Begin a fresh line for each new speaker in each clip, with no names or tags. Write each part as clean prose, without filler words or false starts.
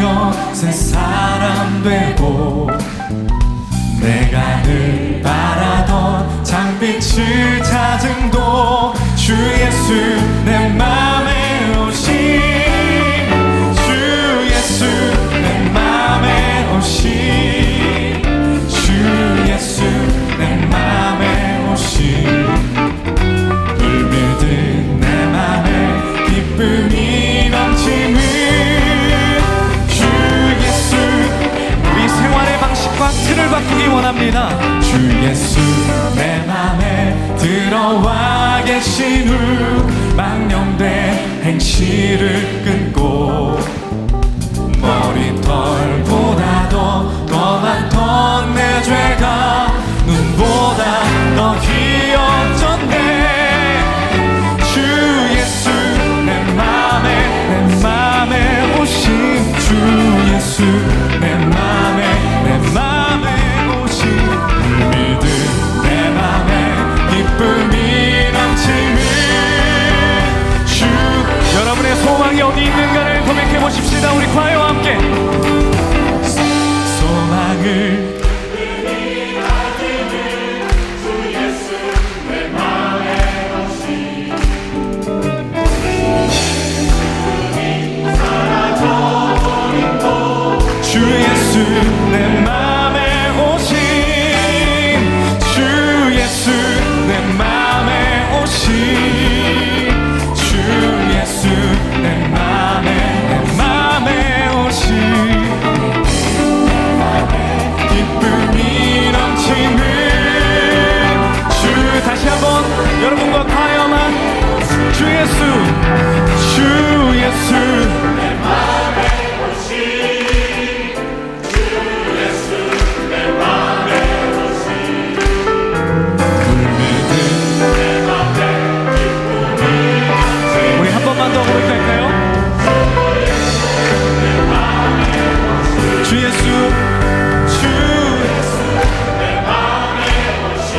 변하여 새 사람 되고 내가 늘 바라던 장빛을 찾음도 주 예수 내 맘에 오신 주 예수 내 맘에 오신 주 예수 내 맘에 오신 불밀든 내 맘에 기쁨이 넘치는 주 예수 우리 생활의 방식과 틀을 바꾸기 원합니다. 주 예수 내 맘에 들어와 계신 후 망령된 행실을 끊고 머리털보다도 더 많던 내 죄가 눈보다 더 희어졌네. 주 예수 내 맘에 오신 주 예수 내 맘에 오신 믿음 내 맘에 기쁨이 넘치는 주 여러분의 소망이 어디 있는가를 고백해 보십시다. 우리 과요와 함께 소망을 내 맘에 오신 주 예수 내 맘에 오신 주 예수 내 맘에 오신 기쁨이 넘치는 주 다시 한번 여러분과 과요만 주 예수 내 맘에 더 고백할까요? 주 예수 내 맘에 오신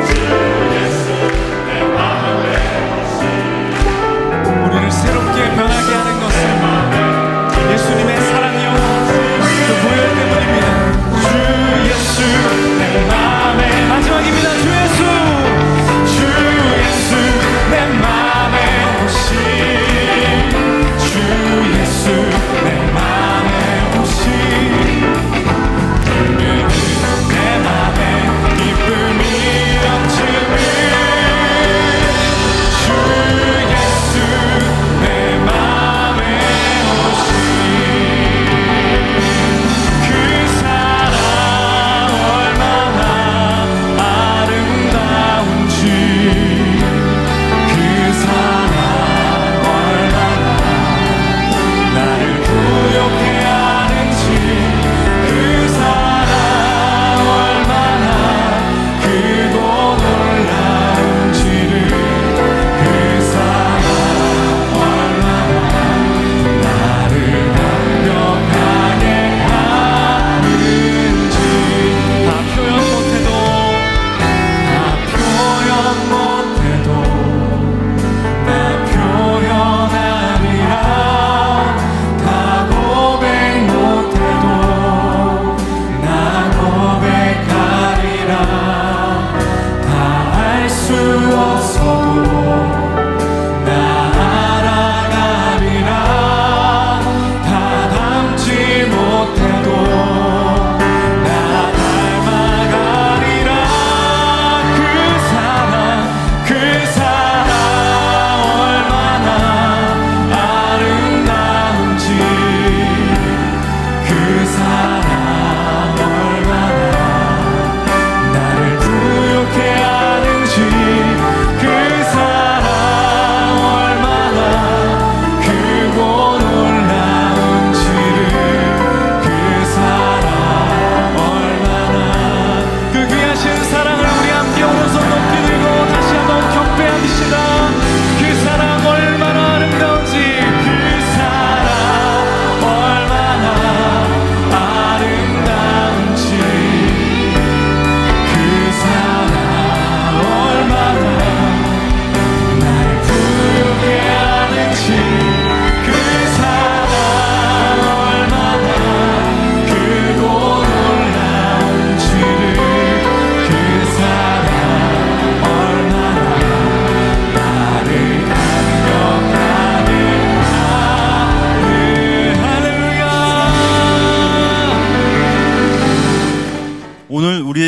주 예수 내 맘에 오신 우리를 새롭게 변하게 하는 것은 예수님의 사랑이요 그 보혈 때문입니다. 주 예수 내 맘에 마지막입니다. 주 예수 내 맘에 오신 주 예수 내 맘에 오신 내 맘에 기쁨이 넘치는 주 예수 내 맘에 오신 그 사랑 얼마나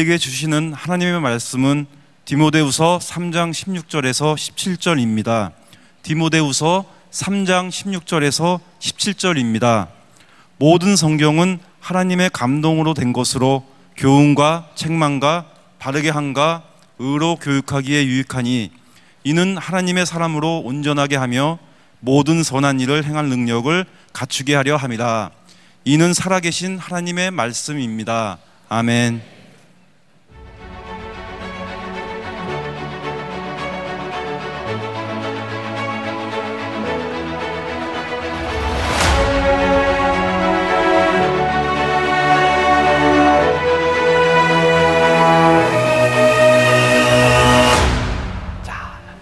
우리에게 주시는 하나님의 말씀은 디모데후서 3장 16절에서 17절입니다. 디모데후서 3장 16절에서 17절입니다. 모든 성경은 하나님의 감동으로 된 것으로 교훈과 책망과 바르게 함과 의로 교육하기에 유익하니 이는 하나님의 사람으로 온전하게 하며 모든 선한 일을 행할 능력을 갖추게 하려 함이라. 이는 살아계신 하나님의 말씀입니다. 아멘.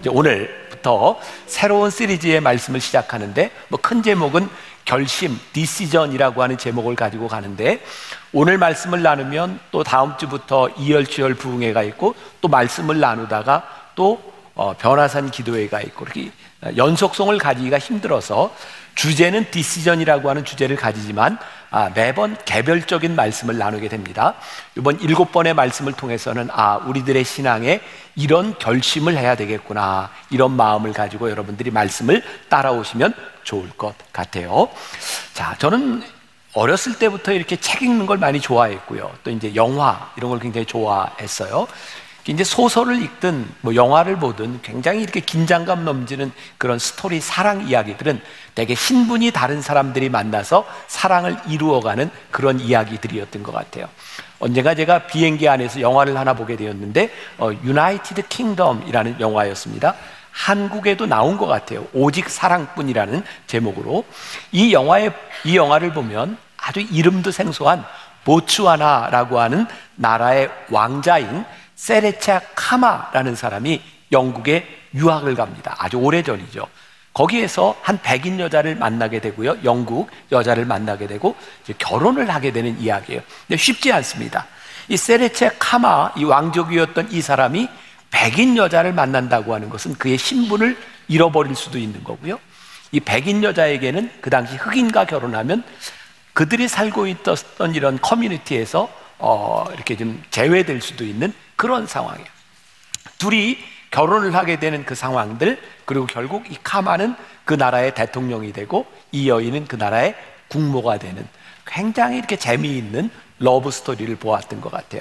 오늘부터 새로운 시리즈의 말씀을 시작하는데 큰 제목은 결심, 디시전이라고 하는 제목을 가지고 가는데, 오늘 말씀을 나누면 또 다음 주부터 이열치열 부흥회가 있고 또 말씀을 나누다가 또 변화산 기도회가 있고, 이렇게 연속성을 가지기가 힘들어서 주제는 디시전이라고 하는 주제를 가지지만 매번 개별적인 말씀을 나누게 됩니다. 이번 7번의 말씀을 통해서는 우리들의 신앙에 이런 결심을 해야 되겠구나, 이런 마음을 가지고 여러분들이 말씀을 따라오시면 좋을 것 같아요. 자, 저는 어렸을 때부터 이렇게 책 읽는 걸 많이 좋아했고요. 또 이제 영화 이런 걸 굉장히 좋아했어요. 이제 소설을 읽든 영화를 보든 굉장히 이렇게 긴장감 넘치는 그런 스토리, 사랑 이야기들은 되게 신분이 다른 사람들이 만나서 사랑을 이루어가는 그런 이야기들이었던 것 같아요. 언젠가 제가 비행기 안에서 영화를 하나 보게 되었는데 유나이티드 킹덤이라는 영화였습니다. 한국에도 나온 것 같아요. 오직 사랑뿐이라는 제목으로. 이 영화를 보면 아주 이름도 생소한 보츠와나라고 하는 나라의 왕자인 세레차 카마라는 사람이 영국에 유학을 갑니다. 아주 오래전이죠. 거기에서 한 백인 여자를 만나게 되고요, 영국 여자를 만나게 되고 이제 결혼을 하게 되는 이야기예요. 근데 쉽지 않습니다. 이 세레차 카마, 이 왕족이었던 이 사람이 백인 여자를 만난다고 하는 것은 그의 신분을 잃어버릴 수도 있는 거고요, 이 백인 여자에게는 그 당시 흑인과 결혼하면 그들이 살고 있었던 이런 커뮤니티에서 이렇게 좀 제외될 수도 있는 그런 상황이에요. 둘이 결혼을 하게 되는 그 상황들, 그리고 결국 이 카마는 그 나라의 대통령이 되고 이 여인은 그 나라의 국모가 되는 굉장히 이렇게 재미있는 러브 스토리를 보았던 것 같아요.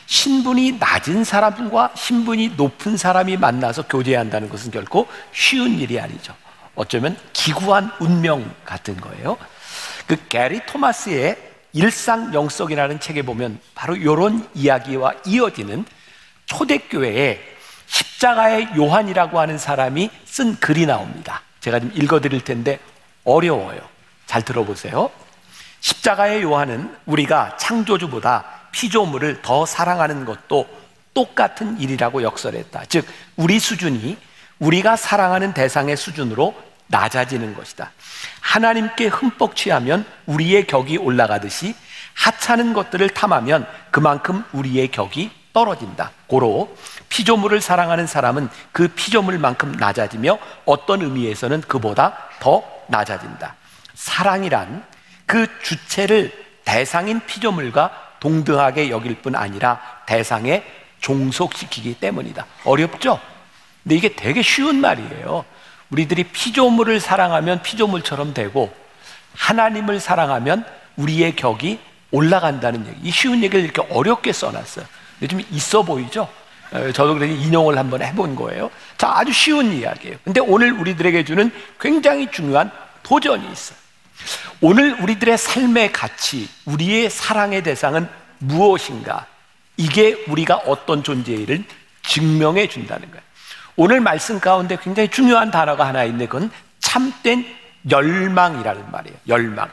신분이 낮은 사람과 신분이 높은 사람이 만나서 교제한다는 것은 결코 쉬운 일이 아니죠. 어쩌면 기구한 운명 같은 거예요. 그 게리 토마스의 일상 영성이라는 책에 보면 바로 이런 이야기와 이어지는 초대교회에 십자가의 요한이라고 하는 사람이 쓴 글이 나옵니다. 제가 좀 읽어드릴 텐데 어려워요. 잘 들어보세요. 십자가의 요한은 우리가 창조주보다 피조물을 더 사랑하는 것도 똑같은 일이라고 역설했다. 즉 우리 수준이 우리가 사랑하는 대상의 수준으로 낮아지는 것이다. 하나님께 흠뻑 취하면 우리의 격이 올라가듯이 하찮은 것들을 탐하면 그만큼 우리의 격이 떨어진다. 고로 피조물을 사랑하는 사람은 그 피조물만큼 낮아지며 어떤 의미에서는 그보다 더 낮아진다. 사랑이란 그 주체를 대상인 피조물과 동등하게 여길 뿐 아니라 대상에 종속시키기 때문이다. 어렵죠? 근데 이게 되게 쉬운 말이에요. 우리들이 피조물을 사랑하면 피조물처럼 되고 하나님을 사랑하면 우리의 격이 올라간다는 얘기. 이 쉬운 얘기를 이렇게 어렵게 써놨어요. 근데 좀 있어 보이죠? 저도 그래서 인용을 한번 해본 거예요. 자, 아주 쉬운 이야기예요. 근데 오늘 우리들에게 주는 굉장히 중요한 도전이 있어요. 오늘 우리들의 삶의 가치, 우리의 사랑의 대상은 무엇인가? 이게 우리가 어떤 존재인지를 증명해 준다는 거예요. 오늘 말씀 가운데 굉장히 중요한 단어가 하나 있는데 그건 참된 열망이라는 말이에요. 열망.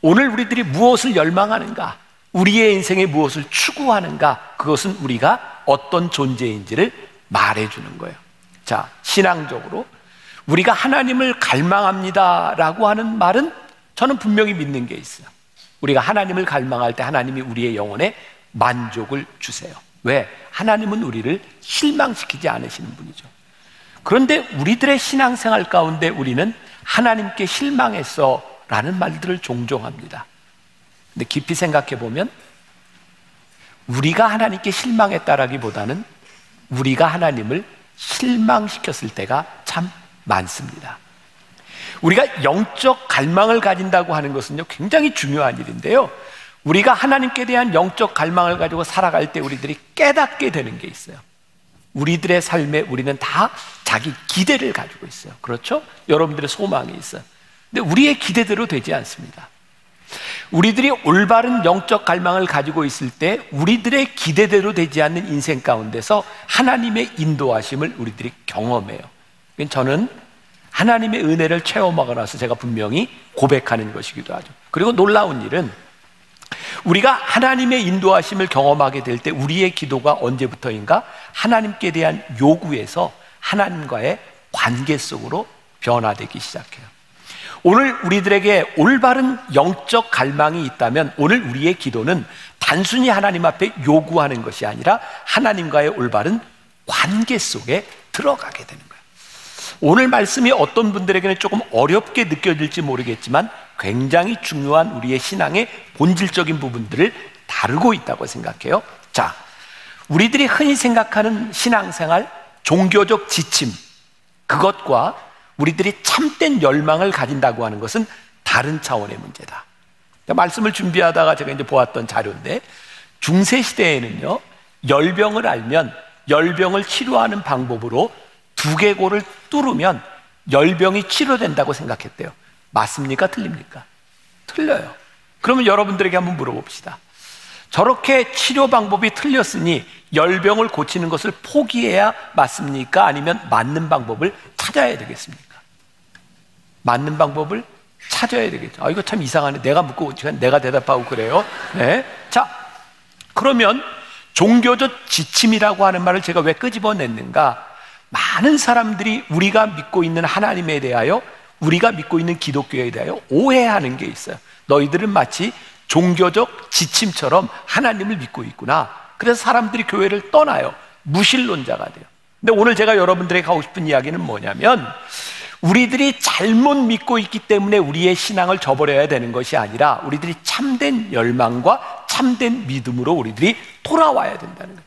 오늘 우리들이 무엇을 열망하는가? 우리의 인생에 무엇을 추구하는가? 그것은 우리가 어떤 존재인지를 말해주는 거예요. 자, 신앙적으로 우리가 하나님을 갈망합니다라고 하는 말은 저는 분명히 믿는 게 있어요. 우리가 하나님을 갈망할 때 하나님이 우리의 영혼에 만족을 주세요. 왜? 하나님은 우리를 실망시키지 않으시는 분이죠. 그런데 우리들의 신앙생활 가운데 우리는 하나님께 실망했어 라는 말들을 종종 합니다. 근데 깊이 생각해 보면 우리가 하나님께 실망했다라기보다는 우리가 하나님을 실망시켰을 때가 참 많습니다. 우리가 영적 갈망을 가진다고 하는 것은요, 굉장히 중요한 일인데요, 우리가 하나님께 대한 영적 갈망을 가지고 살아갈 때 우리들이 깨닫게 되는 게 있어요. 우리들의 삶에 우리는 다 자기 기대를 가지고 있어요. 그렇죠? 여러분들의 소망이 있어요. 근데 우리의 기대대로 되지 않습니다. 우리들이 올바른 영적 갈망을 가지고 있을 때 우리들의 기대대로 되지 않는 인생 가운데서 하나님의 인도하심을 우리들이 경험해요. 저는 하나님의 은혜를 체험하고 나서 제가 분명히 고백하는 것이기도 하죠. 그리고 놀라운 일은 우리가 하나님의 인도하심을 경험하게 될 때 우리의 기도가 언제부터인가 하나님께 대한 요구에서 하나님과의 관계 속으로 변화되기 시작해요. 오늘 우리들에게 올바른 영적 갈망이 있다면 오늘 우리의 기도는 단순히 하나님 앞에 요구하는 것이 아니라 하나님과의 올바른 관계 속에 들어가게 되는 거예요. 오늘 말씀이 어떤 분들에게는 조금 어렵게 느껴질지 모르겠지만 굉장히 중요한 우리의 신앙의 본질적인 부분들을 다루고 있다고 생각해요. 자, 우리들이 흔히 생각하는 신앙생활, 종교적 지침, 그것과 우리들이 참된 열망을 가진다고 하는 것은 다른 차원의 문제다. 말씀을 준비하다가 제가 이제 보았던 자료인데, 중세시대에는요, 열병을 알면 열병을 치료하는 방법으로 두개골을 뚫으면 열병이 치료된다고 생각했대요. 맞습니까? 틀립니까? 틀려요. 그러면 여러분들에게 한번 물어봅시다. 저렇게 치료 방법이 틀렸으니 열병을 고치는 것을 포기해야 맞습니까? 아니면 맞는 방법을 찾아야 되겠습니까? 맞는 방법을 찾아야 되겠죠. 이거 참 이상하네. 내가 묻고 내가 대답하고 그래요. 네. 자, 그러면 종교적 지침이라고 하는 말을 제가 왜 끄집어냈는가? 많은 사람들이 우리가 믿고 있는 하나님에 대하여, 우리가 믿고 있는 기독교에 대하여 오해하는 게 있어요. 너희들은 마치 종교적 지침처럼 하나님을 믿고 있구나. 그래서 사람들이 교회를 떠나요. 무신론자가 돼요. 근데 오늘 제가 여러분들에게 하고 싶은 이야기는 뭐냐면, 우리들이 잘못 믿고 있기 때문에 우리의 신앙을 저버려야 되는 것이 아니라 우리들이 참된 열망과 참된 믿음으로 우리들이 돌아와야 된다는 거예요.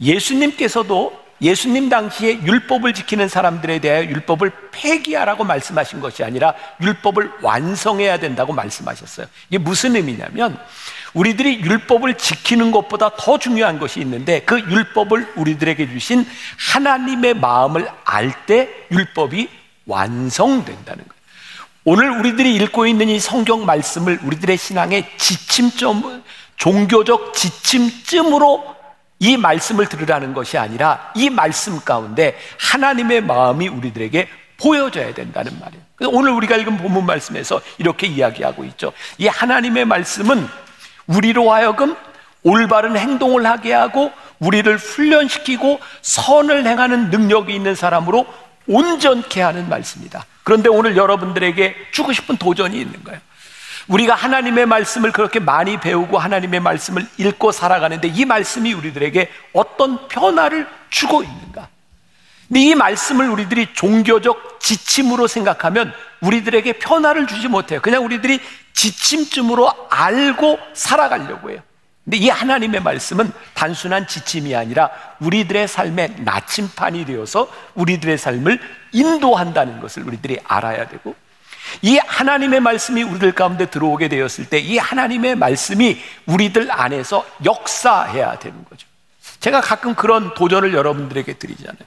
예수님께서도 예수님 당시에 율법을 지키는 사람들에 대하여 율법을 폐기하라고 말씀하신 것이 아니라 율법을 완성해야 된다고 말씀하셨어요. 이게 무슨 의미냐면, 우리들이 율법을 지키는 것보다 더 중요한 것이 있는데, 그 율법을 우리들에게 주신 하나님의 마음을 알 때 율법이 완성된다는 거예요. 오늘 우리들이 읽고 있는 이 성경 말씀을 우리들의 신앙의 지침점, 종교적 지침쯤으로 이 말씀을 들으라는 것이 아니라 이 말씀 가운데 하나님의 마음이 우리들에게 보여져야 된다는 말이에요. 그래서 오늘 우리가 읽은 본문 말씀에서 이렇게 이야기하고 있죠. 이 하나님의 말씀은 우리로 하여금 올바른 행동을 하게 하고 우리를 훈련시키고 선을 행하는 능력이 있는 사람으로 온전케 하는 말씀이다. 그런데 오늘 여러분들에게 주고 싶은 도전이 있는 거예요. 우리가 하나님의 말씀을 그렇게 많이 배우고 하나님의 말씀을 읽고 살아가는데 이 말씀이 우리들에게 어떤 변화를 주고 있는가? 근데 이 말씀을 우리들이 종교적 지침으로 생각하면 우리들에게 변화를 주지 못해요. 그냥 우리들이 지침쯤으로 알고 살아가려고 해요. 근데 이 하나님의 말씀은 단순한 지침이 아니라 우리들의 삶의 나침판이 되어서 우리들의 삶을 인도한다는 것을 우리들이 알아야 되고, 이 하나님의 말씀이 우리들 가운데 들어오게 되었을 때 이 하나님의 말씀이 우리들 안에서 역사해야 되는 거죠. 제가 가끔 그런 도전을 여러분들에게 드리잖아요.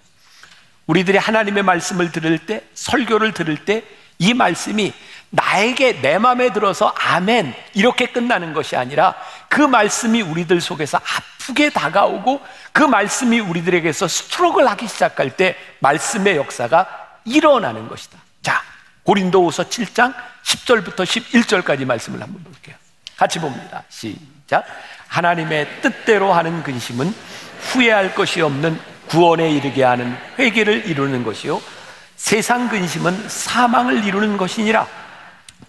우리들이 하나님의 말씀을 들을 때, 설교를 들을 때 이 말씀이 나에게 내 마음에 들어서 아멘 이렇게 끝나는 것이 아니라 그 말씀이 우리들 속에서 아프게 다가오고 그 말씀이 우리들에게서 스트로크를 하기 시작할 때 말씀의 역사가 일어나는 것이다. 자, 고린도후서 7장 10절부터 11절까지 말씀을 한번 볼게요. 같이 봅니다. 시작. 하나님의 뜻대로 하는 근심은 후회할 것이 없는 구원에 이르게 하는 회개를 이루는 것이요, 세상 근심은 사망을 이루는 것이니라.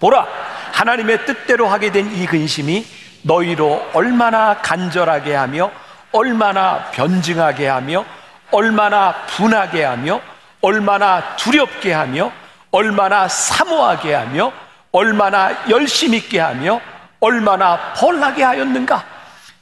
보라, 하나님의 뜻대로 하게 된 이 근심이 너희로 얼마나 간절하게 하며 얼마나 변증하게 하며 얼마나 분하게 하며 얼마나 두렵게 하며 얼마나 사모하게 하며 얼마나 열심 있게 하며 얼마나 벌하게 하였는가.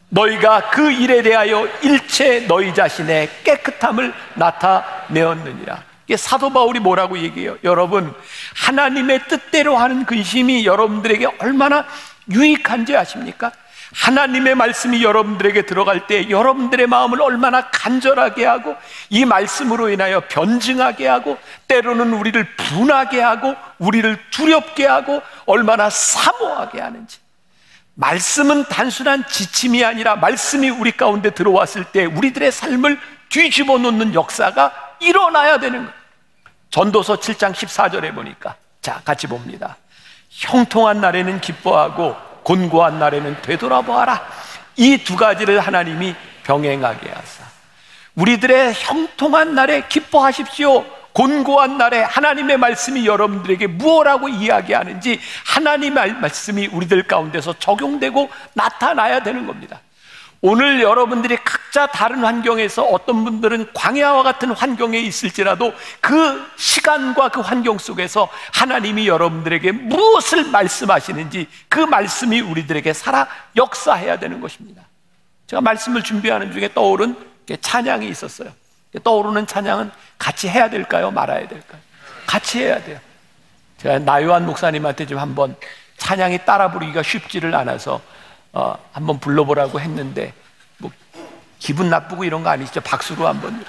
너희가 그 일에 대하여 일체 너희 자신의 깨끗함을 나타내었느니라. 이게 사도 바울이 뭐라고 얘기해요? 여러분, 하나님의 뜻대로 하는 근심이 여러분들에게 얼마나 유익한지 아십니까? 하나님의 말씀이 여러분들에게 들어갈 때 여러분들의 마음을 얼마나 간절하게 하고, 이 말씀으로 인하여 변증하게 하고, 때로는 우리를 분하게 하고 우리를 두렵게 하고 얼마나 사모하게 하는지. 말씀은 단순한 지침이 아니라 말씀이 우리 가운데 들어왔을 때 우리들의 삶을 뒤집어 놓는 역사가 일어나야 되는 거예요. 전도서 7장 14절에 보니까, 자, 같이 봅니다. 형통한 날에는 기뻐하고 곤고한 날에는 되돌아보아라. 이 두 가지를 하나님이 병행하게 하사, 우리들의 형통한 날에 기뻐하십시오. 곤고한 날에 하나님의 말씀이 여러분들에게 무엇라고 이야기하는지 하나님의 말씀이 우리들 가운데서 적용되고 나타나야 되는 겁니다. 오늘 여러분들이 각자 다른 환경에서, 어떤 분들은 광야와 같은 환경에 있을지라도 그 시간과 그 환경 속에서 하나님이 여러분들에게 무엇을 말씀하시는지 그 말씀이 우리들에게 살아 역사해야 되는 것입니다. 제가 말씀을 준비하는 중에 떠오른 찬양이 있었어요. 떠오르는 찬양은 같이 해야 될까요? 말아야 될까요? 같이 해야 돼요. 제가 나요한 목사님한테 좀 한번 찬양이 따라 부르기가 쉽지를 않아서 한번 불러보라고 했는데, 뭐 기분 나쁘고 이런 거 아니시죠? 박수로 한번.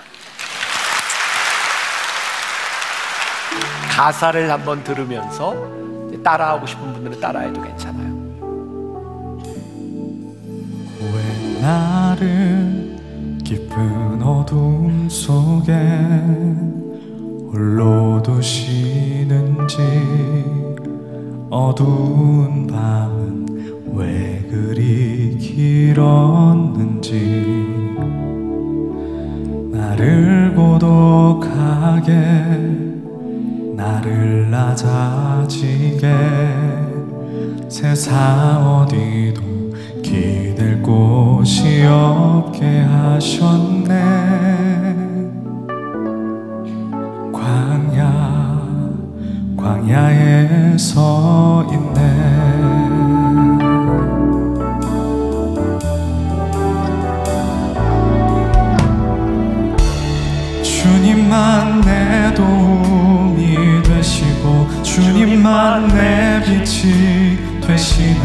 가사를 한번 들으면서 따라하고 싶은 분들은 따라해도 괜찮아요.
왜 나를 깊은 어둠 속에 홀로 두시는지, 어두운 밤은 왜 그리 길었는지, 나를 고독하게, 나를 낮아지게, 세상 어디도 기댈 곳이 없게 하셨네. 광야에 서 있네. 주님만 내 도움이 되시고, 주님만 내 빛이 되시는,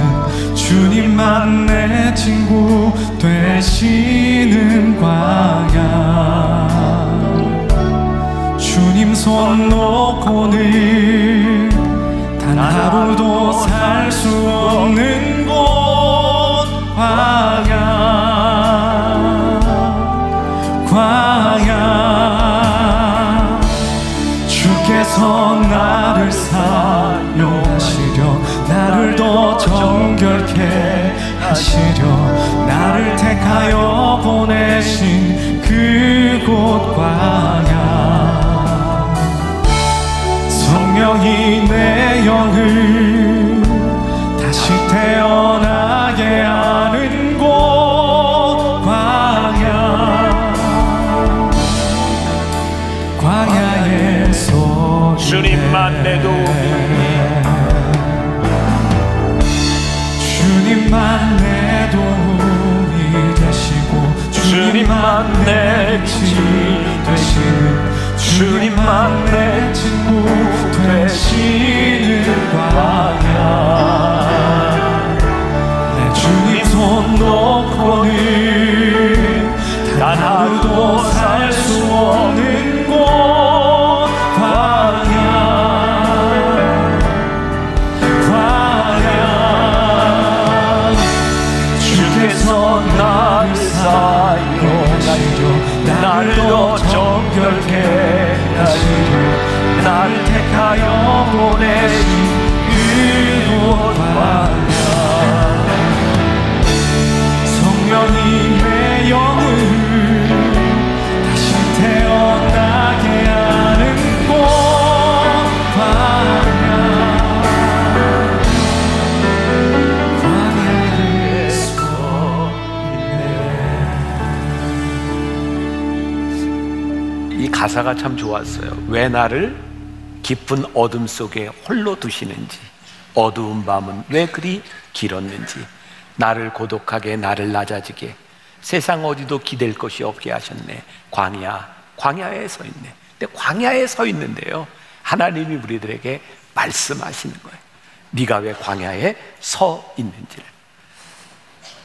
주님만 내 친구 되시는 광야. 주님 손 놓고는 단 하루도 살 수 없는 곳, 광야. 주께서 나를 사용하시려, 나를 더 정결케 하시려, 나를 택하여 보내신 그곳 광야. 성령이 내 영을 다시 태어나게 하는 곳, 광야에서
주님만 내 도움이,
주님만 내 도움이 되시고, 주님만 내 빛이 되시는, 주님만 내 친구 되시는 광야. 내 주님 손 놓고는 단 하루도 살 수 없는 곳, 광야. 주께서 나를 사용하시려, 나를 더 정결케 하시려, 나를 택하여 보내신 그곳 광야. 성령이 내 영을 다시 태어나게 하는 곳, 광야에서
이 가사가 참 좋았어요. 왜 나를 깊은 어둠 속에 홀로 두시는지, 어두운 밤은 왜 그리 길었는지, 나를 고독하게 나를 낮아지게 세상 어디도 기댈 것이 없게 하셨네. 광야에 서 있네. 근데 광야에 서 있는데요, 하나님이 우리들에게 말씀하시는 거예요. 네가 왜 광야에 서 있는지를.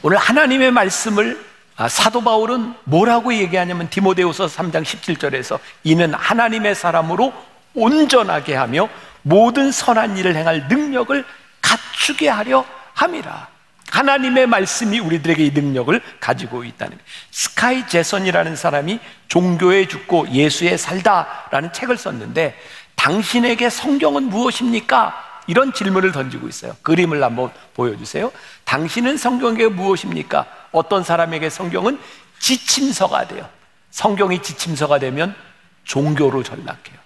오늘 하나님의 말씀을 사도 바울은 뭐라고 얘기하냐면 디모데후서 3장 17절에서 이는 하나님의 사람으로 온전하게 하며 모든 선한 일을 행할 능력을 갖추게 하려 함이라. 하나님의 말씀이 우리들에게 이 능력을 가지고 있다는 거예요. 스카이 제선이라는 사람이 종교에 죽고 예수에 살다라는 책을 썼는데, 당신에게 성경은 무엇입니까? 이런 질문을 던지고 있어요. 그림을 한번 보여주세요. 당신은 성경에게 무엇입니까? 어떤 사람에게 성경은 지침서가 돼요. 성경이 지침서가 되면 종교로 전락해요.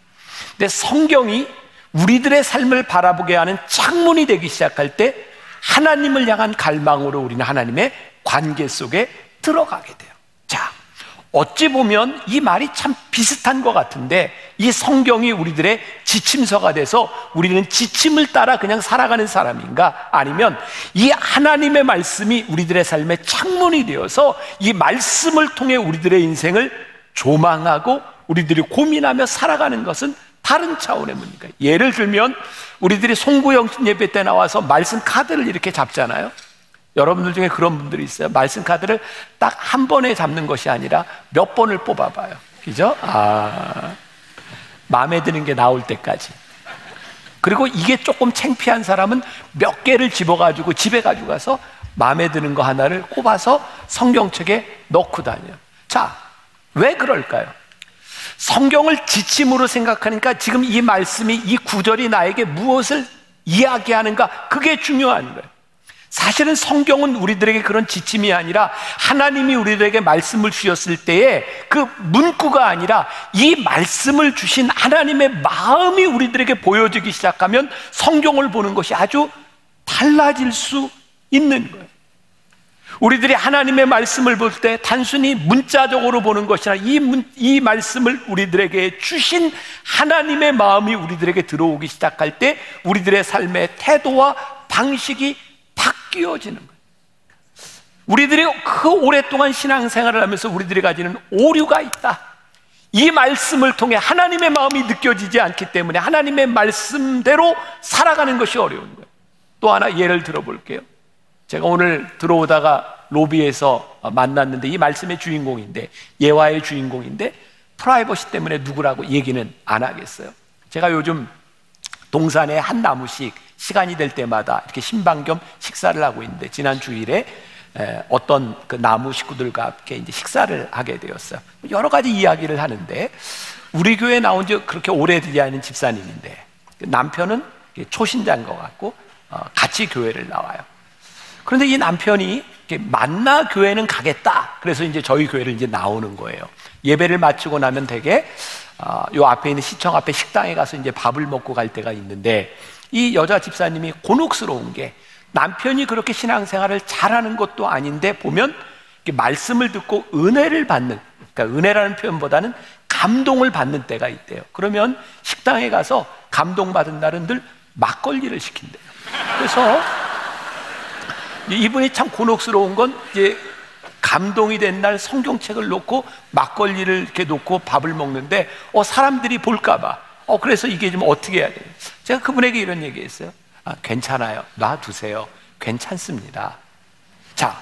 근데 성경이 우리들의 삶을 바라보게 하는 창문이 되기 시작할 때 하나님을 향한 갈망으로 우리는 하나님의 관계 속에 들어가게 돼요. 자, 어찌 보면 이 말이 참 비슷한 것 같은데, 이 성경이 우리들의 지침서가 돼서 우리는 지침을 따라 그냥 살아가는 사람인가, 아니면 이 하나님의 말씀이 우리들의 삶의 창문이 되어서 이 말씀을 통해 우리들의 인생을 조망하고 우리들이 고민하며 살아가는 것은 다른 차원의 문제가. 예를 들면 우리들이 송구영신 예배 때 나와서 말씀 카드를 이렇게 잡잖아요. 여러분들 중에 그런 분들이 있어요. 말씀 카드를 딱 한 번에 잡는 것이 아니라 몇 번을 뽑아봐요. 그죠? 마음에 드는 게 나올 때까지. 그리고 이게 조금 창피한 사람은 몇 개를 집어가지고 집에 가지고 가서 마음에 드는 거 하나를 꼽아서 성경책에 넣고 다녀요. 자, 왜 그럴까요? 성경을 지침으로 생각하니까 지금 이 말씀이, 이 구절이 나에게 무엇을 이야기하는가, 그게 중요한 거예요. 사실은 성경은 우리들에게 그런 지침이 아니라 하나님이 우리들에게 말씀을 주셨을 때에 그 문구가 아니라 이 말씀을 주신 하나님의 마음이 우리들에게 보여지기 시작하면 성경을 보는 것이 아주 달라질 수 있는 거예요. 우리들이 하나님의 말씀을 볼 때 단순히 문자적으로 보는 것이 아니라 이 말씀을 우리들에게 주신 하나님의 마음이 우리들에게 들어오기 시작할 때 우리들의 삶의 태도와 방식이 바뀌어지는 거예요. 우리들이 그 오랫동안 신앙생활을 하면서 우리들이 가지는 오류가 있다. 이 말씀을 통해 하나님의 마음이 느껴지지 않기 때문에 하나님의 말씀대로 살아가는 것이 어려운 거예요. 또 하나 예를 들어볼게요. 제가 오늘 들어오다가 로비에서 만났는데 이 말씀의 주인공인데, 예화의 주인공인데 프라이버시 때문에 누구라고 얘기는 안 하겠어요. 제가 요즘 동산에 한 나무씩 시간이 될 때마다 이렇게 신방 겸 식사를 하고 있는데, 지난 주일에 어떤 그 나무 식구들과 함께 이제 식사를 하게 되었어요. 여러 가지 이야기를 하는데, 우리 교회에 나온 지 그렇게 오래되지 않은 집사님인데 남편은 초신자인 것 같고 같이 교회를 나와요. 그런데 이 남편이 만나 교회는 가겠다. 그래서 이제 저희 교회를 이제 나오는 거예요. 예배를 마치고 나면 되게 요 앞에 있는 시청 앞에 식당에 가서 이제 밥을 먹고 갈 때가 있는데, 이 여자 집사님이 곤혹스러운 게 남편이 그렇게 신앙생활을 잘하는 것도 아닌데 보면 말씀을 듣고 은혜를 받는, 그러니까 은혜라는 표현보다는 감동을 받는 때가 있대요. 그러면 식당에 가서 감동받은 날은 늘 막걸리를 시킨대요. 그래서 이분이 참 곤혹스러운 건 이제 감동이 된 날 성경책을 놓고 막걸리를 이렇게 놓고 밥을 먹는데 사람들이 볼까봐 그래서 이게 좀 어떻게 해야 돼요? 제가 그분에게 이런 얘기했어요. 괜찮아요. 놔두세요. 괜찮습니다. 자,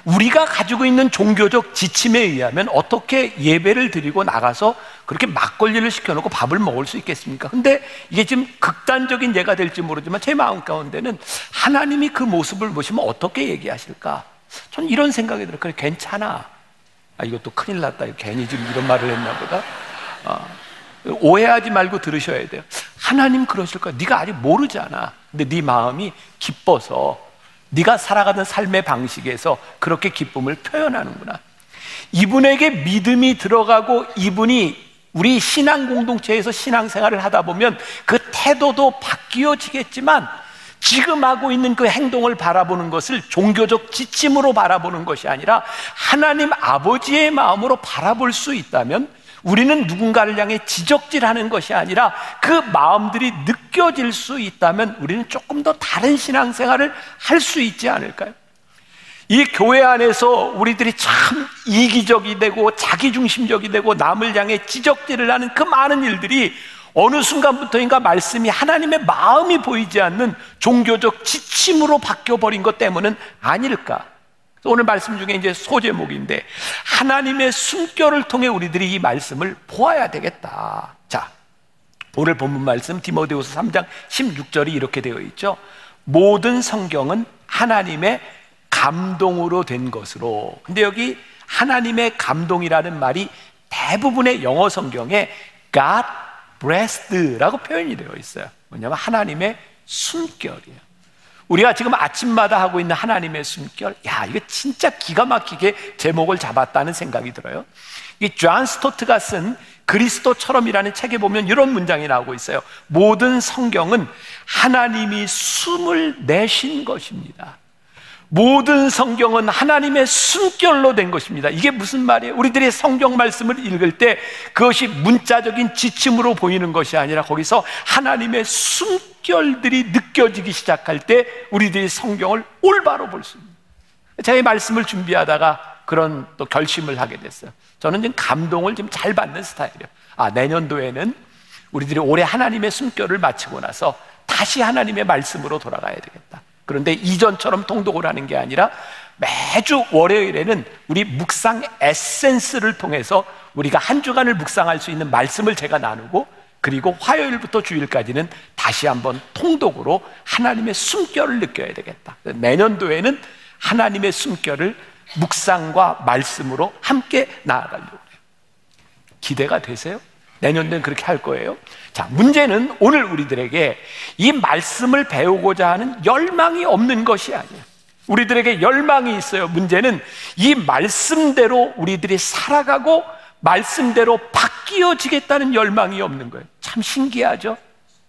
우리가 가지고 있는 종교적 지침에 의하면 어떻게 예배를 드리고 나가서 그렇게 막걸리를 시켜놓고 밥을 먹을 수 있겠습니까? 근데 이게 지금 극단적인 예가 될지 모르지만 제 마음 가운데는 하나님이 그 모습을 보시면 어떻게 얘기하실까? 저는 이런 생각이 들어요. 그래, 괜찮아. 이것도 큰일 났다. 괜히 지금 이런 말을 했나 보다. 오해하지 말고 들으셔야 돼요. 하나님 그러실 거야. 네가 아직 모르잖아. 근데 네 마음이 기뻐서 네가 살아가는 삶의 방식에서 그렇게 기쁨을 표현하는구나. 이분에게 믿음이 들어가고 이분이 우리 신앙 공동체에서 신앙생활을 하다 보면 그 태도도 바뀌어지겠지만, 지금 하고 있는 그 행동을 바라보는 것을 종교적 지침으로 바라보는 것이 아니라 하나님 아버지의 마음으로 바라볼 수 있다면, 우리는 누군가를 향해 지적질하는 것이 아니라 그 마음들이 느껴질 수 있다면 우리는 조금 더 다른 신앙생활을 할 수 있지 않을까요? 이 교회 안에서 우리들이 참 이기적이 되고 자기중심적이 되고 남을 향해 지적질을 하는 그 많은 일들이 어느 순간부터인가 말씀이 하나님의 마음이 보이지 않는 종교적 지침으로 바뀌어버린 것 때문은 아닐까. 오늘 말씀 중에 이제 소제목인데, 하나님의 숨결을 통해 우리들이 이 말씀을 보아야 되겠다. 자, 오늘 본문 말씀 디모데후서 3장 16절이 이렇게 되어 있죠. 모든 성경은 하나님의 감동으로 된 것으로. 근데 여기 하나님의 감동이라는 말이 대부분의 영어 성경에 God breathed라고 표현이 되어 있어요. 뭐냐면 하나님의 숨결이에요. 우리가 지금 아침마다 하고 있는 하나님의 숨결, 야, 이거 진짜 기가 막히게 제목을 잡았다는 생각이 들어요. 이 존 스토트가 쓴 그리스도처럼이라는 책에 보면 이런 문장이 나오고 있어요. 모든 성경은 하나님이 숨을 내신 것입니다. 모든 성경은 하나님의 숨결로 된 것입니다. 이게 무슨 말이에요? 우리들이 성경 말씀을 읽을 때 그것이 문자적인 지침으로 보이는 것이 아니라 거기서 하나님의 숨결들이 느껴지기 시작할 때 우리들이 성경을 올바로 볼 수 있습니다. 제가 이 말씀을 준비하다가 그런 또 결심을 하게 됐어요. 저는 지금 감동을 좀 잘 받는 스타일이에요. 내년도에는 우리들이 올해 하나님의 숨결을 마치고 나서 다시 하나님의 말씀으로 돌아가야 되겠다. 그런데 이전처럼 통독을 하는 게 아니라 매주 월요일에는 우리 묵상 에센스를 통해서 우리가 한 주간을 묵상할 수 있는 말씀을 제가 나누고, 그리고 화요일부터 주일까지는 다시 한번 통독으로 하나님의 숨결을 느껴야 되겠다. 내년도에는 하나님의 숨결을 묵상과 말씀으로 함께 나아가려고 해요. 기대가 되세요? 내년도엔 그렇게 할 거예요. 자, 문제는 오늘 우리들에게 이 말씀을 배우고자 하는 열망이 없는 것이 아니에요. 우리들에게 열망이 있어요. 문제는 이 말씀대로 우리들이 살아가고 말씀대로 바뀌어지겠다는 열망이 없는 거예요. 참 신기하죠?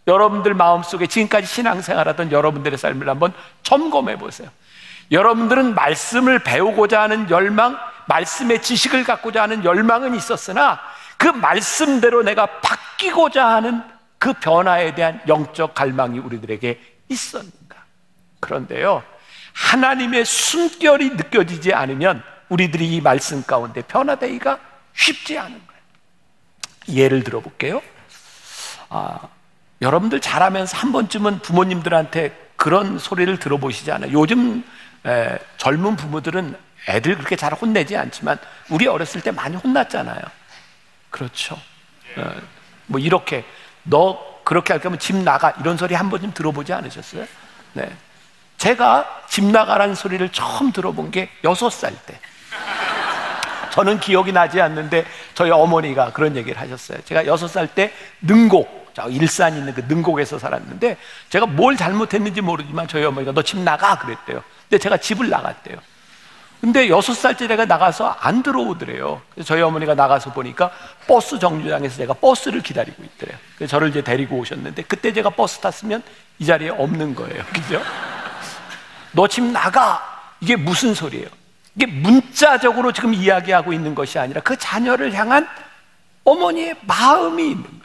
여러분들 마음속에 지금까지 신앙생활하던 여러분들의 삶을 한번 점검해 보세요. 여러분들은 말씀을 배우고자 하는 열망, 말씀의 지식을 갖고자 하는 열망은 있었으나 그 말씀대로 내가 바뀌고자 하는 그 변화에 대한 영적 갈망이 우리들에게 있었는가? 그런데요, 하나님의 숨결이 느껴지지 않으면 우리들이 이 말씀 가운데 변화되기가 쉽지 않은 거예요. 예를 들어볼게요. 여러분들 자라면서 한 번쯤은 부모님들한테 그런 소리를 들어보시지 않아요? 요즘 젊은 부모들은 애들 그렇게 잘 혼내지 않지만 우리 어렸을 때 많이 혼났잖아요. 그렇죠. 뭐 이렇게 너 그렇게 할 거면 집 나가, 이런 소리 한 번쯤 들어보지 않으셨어요? 네. 제가 집 나가라는 소리를 처음 들어본 게 6살 때. 저는 기억이 나지 않는데 저희 어머니가 그런 얘기를 하셨어요. 제가 6살 때 능곡, 일산 있는 그 능곡에서 살았는데 제가 뭘 잘못했는지 모르지만 저희 어머니가 너 집 나가 그랬대요. 근데 제가 집을 나갔대요. 근데 6살째 내가 나가서 안 들어오더래요. 그래서 저희 어머니가 나가서 보니까 버스 정류장에서 제가 버스를 기다리고 있더래요. 그래서 저를 이제 데리고 오셨는데 그때 제가 버스 탔으면 이 자리에 없는 거예요. 그죠? 너 집 나가! 이게 무슨 소리예요? 이게 문자적으로 지금 이야기하고 있는 것이 아니라 그 자녀를 향한 어머니의 마음이 있는 거예요.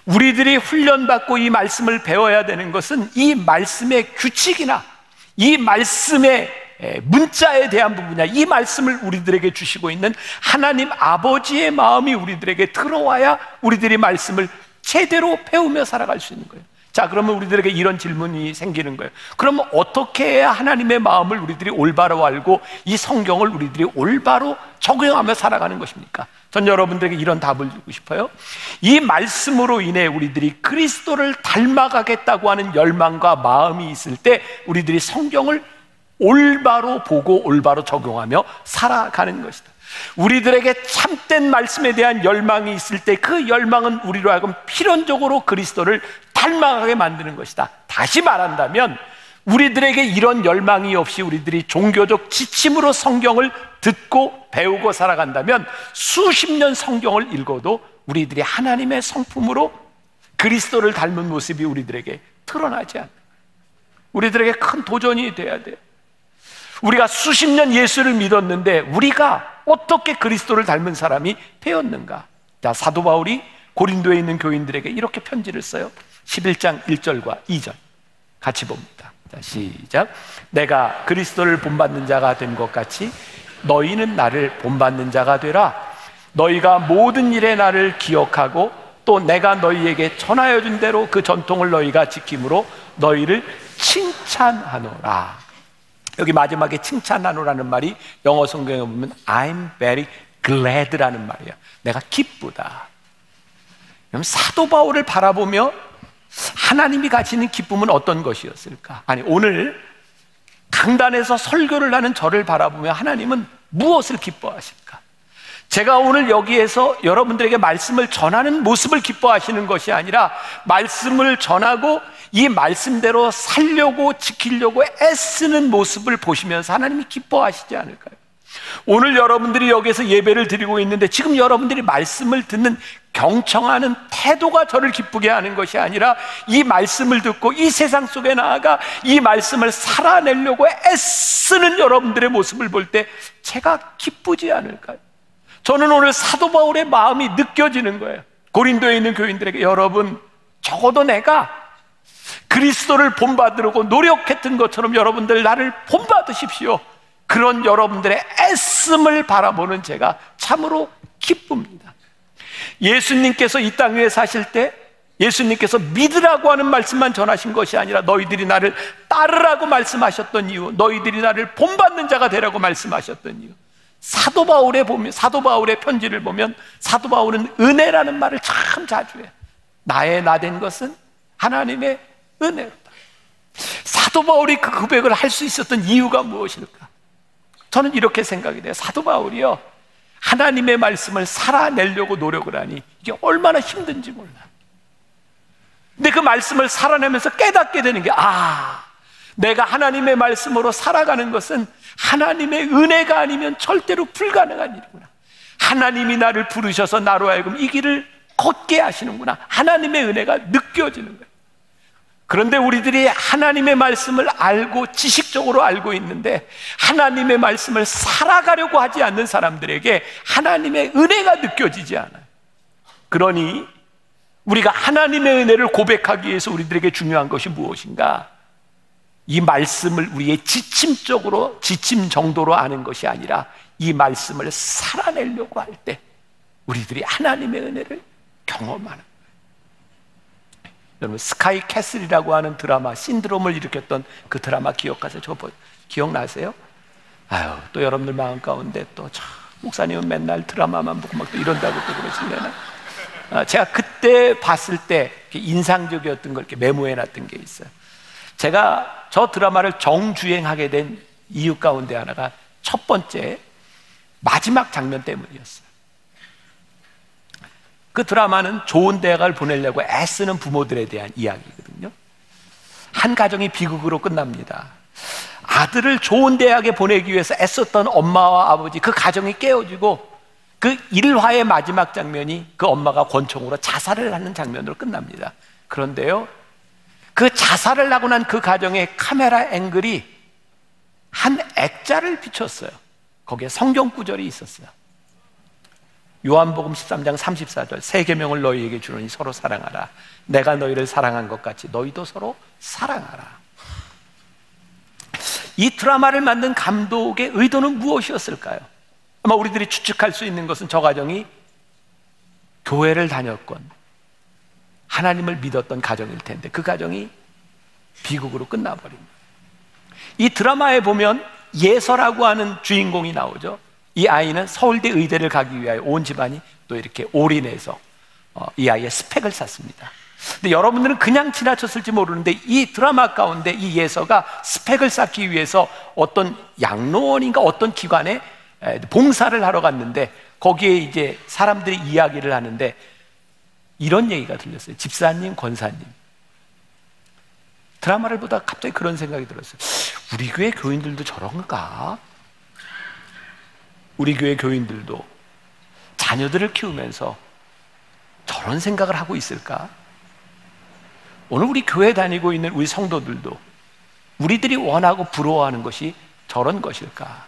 우리들이 훈련받고 이 말씀을 배워야 되는 것은 이 말씀의 규칙이나 이 말씀의 문자에 대한 부분이야. 이 말씀을 우리들에게 주시고 있는 하나님 아버지의 마음이 우리들에게 들어와야 우리들이 말씀을 제대로 배우며 살아갈 수 있는 거예요. 자, 그러면 우리들에게 이런 질문이 생기는 거예요. 그러면 어떻게 해야 하나님의 마음을 우리들이 올바로 알고 이 성경을 우리들이 올바로 적용하며 살아가는 것입니까? 전 여러분들에게 이런 답을 주고 싶어요. 이 말씀으로 인해 우리들이 그리스도를 닮아가겠다고 하는 열망과 마음이 있을 때 우리들이 성경을 올바로 보고 올바로 적용하며 살아가는 것이다. 우리들에게 참된 말씀에 대한 열망이 있을 때 그 열망은 우리로 하여금 필연적으로 그리스도를 닮아가게 만드는 것이다. 다시 말한다면 우리들에게 이런 열망이 없이 우리들이 종교적 지침으로 성경을 듣고 배우고 살아간다면 수십 년 성경을 읽어도 우리들이 하나님의 성품으로 그리스도를 닮은 모습이 우리들에게 드러나지 않는, 우리들에게 큰 도전이 돼야 돼요. 우리가 수십 년 예수를 믿었는데 우리가 어떻게 그리스도를 닮은 사람이 되었는가? 자, 사도 바울이 고린도에 있는 교인들에게 이렇게 편지를 써요. 11장 1절과 2절 같이 봅니다. 자, 시작. 내가 그리스도를 본받는 자가 된 것 같이 너희는 나를 본받는 자가 되라. 너희가 모든 일에 나를 기억하고 또 내가 너희에게 전하여 준 대로 그 전통을 너희가 지킴으로 너희를 칭찬하노라. 여기 마지막에 칭찬하노라는 말이 영어 성경에 보면 I'm very glad라는 말이야. 내가 기쁘다. 그럼 사도 바울을 바라보며 하나님이 가지는 기쁨은 어떤 것이었을까? 아니, 오늘 강단에서 설교를 하는 저를 바라보며 하나님은 무엇을 기뻐하실까? 제가 오늘 여기에서 여러분들에게 말씀을 전하는 모습을 기뻐하시는 것이 아니라 말씀을 전하고 이 말씀대로 살려고 지키려고 애쓰는 모습을 보시면서 하나님이 기뻐하시지 않을까요? 오늘 여러분들이 여기서 예배를 드리고 있는데 지금 여러분들이 말씀을 듣는 경청하는 태도가 저를 기쁘게 하는 것이 아니라 이 말씀을 듣고 이 세상 속에 나아가 이 말씀을 살아내려고 애쓰는 여러분들의 모습을 볼 때 제가 기쁘지 않을까요? 저는 오늘 사도 바울의 마음이 느껴지는 거예요. 고린도에 있는 교인들에게 여러분, 적어도 내가 그리스도를 본받으려고 노력했던 것처럼 여러분들 나를 본받으십시오. 그런 여러분들의 애씀을 바라보는 제가 참으로 기쁩니다. 예수님께서 이 땅 위에 사실 때 예수님께서 믿으라고 하는 말씀만 전하신 것이 아니라 너희들이 나를 따르라고 말씀하셨던 이유, 너희들이 나를 본받는 자가 되라고 말씀하셨던 이유. 사도 바울의 편지를 보면 사도 바울은 은혜라는 말을 참 자주 해요. 나의 나 된 것은 하나님의 은혜로다. 사도 바울이 그 고백을 할 수 있었던 이유가 무엇일까? 저는 이렇게 생각이 돼요. 사도 바울이요, 하나님의 말씀을 살아내려고 노력을 하니 이게 얼마나 힘든지 몰라. 근데 그 말씀을 살아내면서 깨닫게 되는 게, 내가 하나님의 말씀으로 살아가는 것은 하나님의 은혜가 아니면 절대로 불가능한 일이구나. 하나님이 나를 부르셔서 나로 하여금 이 길을 걷게 하시는구나. 하나님의 은혜가 느껴지는 거예요. 그런데 우리들이 하나님의 말씀을 알고 지식적으로 알고 있는데 하나님의 말씀을 살아가려고 하지 않는 사람들에게 하나님의 은혜가 느껴지지 않아요. 그러니 우리가 하나님의 은혜를 고백하기 위해서 우리들에게 중요한 것이 무엇인가? 이 말씀을 우리의 지침 정도로 아는 것이 아니라 이 말씀을 살아내려고 할 때 우리들이 하나님의 은혜를 경험하는 거예요. 여러분, 스카이 캐슬이라고 하는 드라마, 신드롬을 일으켰던 그 드라마 기억하세요? 기억나세요? 또 여러분들 마음 가운데 또 목사님은 맨날 드라마만 보고 막 또 이런다고 또 그러시려나? 제가 그때 봤을 때 인상적이었던 걸 이렇게 메모해 놨던 게 있어요. 제가 저 드라마를 정주행하게 된 이유 가운데 하나가 첫 번째, 마지막 장면 때문이었어요. 그 드라마는 좋은 대학을 보내려고 애쓰는 부모들에 대한 이야기거든요. 한 가정이 비극으로 끝납니다. 아들을 좋은 대학에 보내기 위해서 애썼던 엄마와 아버지, 그 가정이 깨어지고 그 일화의 마지막 장면이 그 엄마가 권총으로 자살을 하는 장면으로 끝납니다. 그런데요, 그 자살을 하고 난 그 가정의 카메라 앵글이 한 액자를 비췄어요. 거기에 성경 구절이 있었어요. 요한복음 13장 34절, 새 계명을 너희에게 주노니 서로 사랑하라. 내가 너희를 사랑한 것 같이 너희도 서로 사랑하라. 이 드라마를 만든 감독의 의도는 무엇이었을까요? 아마 우리들이 추측할 수 있는 것은 저 가정이 교회를 다녔건 하나님을 믿었던 가정일 텐데 그 가정이 비극으로 끝나버립니다. 이 드라마에 보면 예서라고 하는 주인공이 나오죠. 이 아이는 서울대 의대를 가기 위하여 온 집안이 또 이렇게 올인해서 이 아이의 스펙을 쌓습니다. 근데 여러분들은 그냥 지나쳤을지 모르는데 이 드라마 가운데 이 예서가 스펙을 쌓기 위해서 어떤 양로원인가 어떤 기관에 봉사를 하러 갔는데 거기에 이제 사람들이 이야기를 하는데 이런 얘기가 들렸어요. 집사님, 권사님, 드라마를 보다 갑자기 그런 생각이 들었어요. 우리 교회 교인들도 저런가? 우리 교회 교인들도 자녀들을 키우면서 저런 생각을 하고 있을까? 오늘 우리 교회 다니고 있는 우리 성도들도 우리들이 원하고 부러워하는 것이 저런 것일까?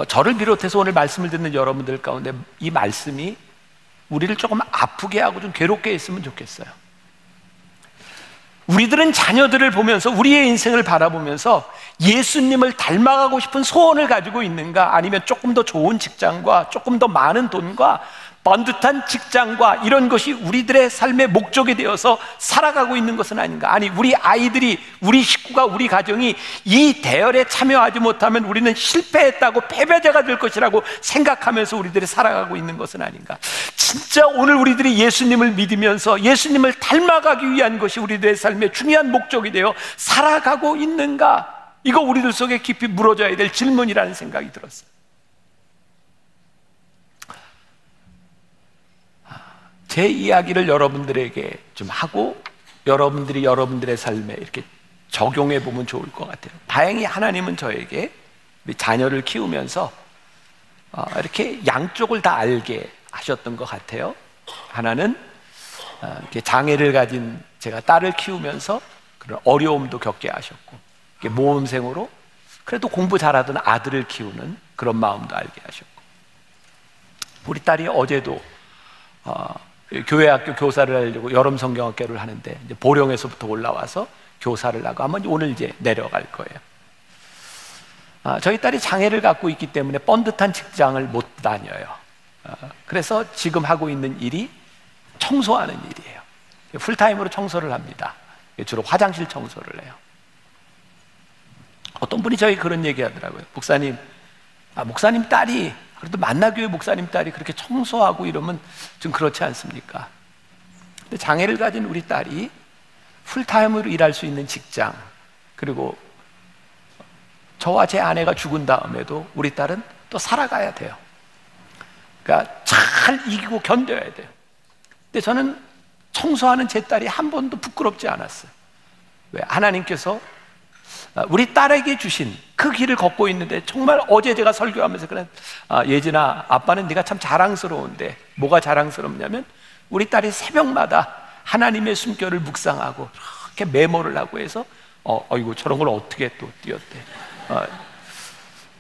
저를 비롯해서 오늘 말씀을 듣는 여러분들 가운데 이 말씀이 우리를 조금 아프게 하고 좀 괴롭게 했으면 좋겠어요. 우리들은 자녀들을 보면서 우리의 인생을 바라보면서 예수님을 닮아가고 싶은 소원을 가지고 있는가? 아니면 조금 더 좋은 직장과 조금 더 많은 돈과 번듯한 직장과 이런 것이 우리들의 삶의 목적이 되어서 살아가고 있는 것은 아닌가? 아니, 우리 아이들이, 우리 식구가, 우리 가정이 이 대열에 참여하지 못하면 우리는 실패했다고, 패배자가 될 것이라고 생각하면서 우리들이 살아가고 있는 것은 아닌가? 진짜 오늘 우리들이 예수님을 믿으면서 예수님을 닮아가기 위한 것이 우리들의 삶의 중요한 목적이 되어 살아가고 있는가? 이거 우리들 속에 깊이 물어져야 될 질문이라는 생각이 들었어요. 제 이야기를 여러분들에게 좀 하고 여러분들이 여러분들의 삶에 이렇게 적용해 보면 좋을 것 같아요. 다행히 하나님은 저에게 자녀를 키우면서 이렇게 양쪽을 다 알게 하셨던 것 같아요. 하나는 이렇게 장애를 가진 제가 딸을 키우면서 그런 어려움도 겪게 하셨고, 모험생으로 그래도 공부 잘하던 아들을 키우는 그런 마음도 알게 하셨고, 우리 딸이 어제도 교회 학교 교사를 하려고 여름 성경학교를 하는데 이제 보령에서부터 올라와서 교사를 하고 아마 오늘 이제 내려갈 거예요. 저희 딸이 장애를 갖고 있기 때문에 번듯한 직장을 못 다녀요. 그래서 지금 하고 있는 일이 청소하는 일이에요. 풀타임으로 청소를 합니다. 주로 화장실 청소를 해요. 어떤 분이 저희 그런 얘기 하더라고요. 목사님, 목사님 딸이, 그래도 만나교회 목사님 딸이 그렇게 청소하고 이러면 좀 그렇지 않습니까? 근데 장애를 가진 우리 딸이 풀타임으로 일할 수 있는 직장, 그리고 저와 제 아내가 죽은 다음에도 우리 딸은 또 살아가야 돼요. 그러니까 잘 이기고 견뎌야 돼요. 근데 저는 청소하는 제 딸이 한 번도 부끄럽지 않았어요. 왜? 하나님께서 우리 딸에게 주신 그 길을 걷고 있는데, 정말 어제 제가 설교하면서 그래, 예진아, 아빠는 네가 참 자랑스러운데, 뭐가 자랑스럽냐면 우리 딸이 새벽마다 하나님의 숨결을 묵상하고 이렇게 메모를 하고 해서 이거 저런 걸 어떻게 또 띄었대.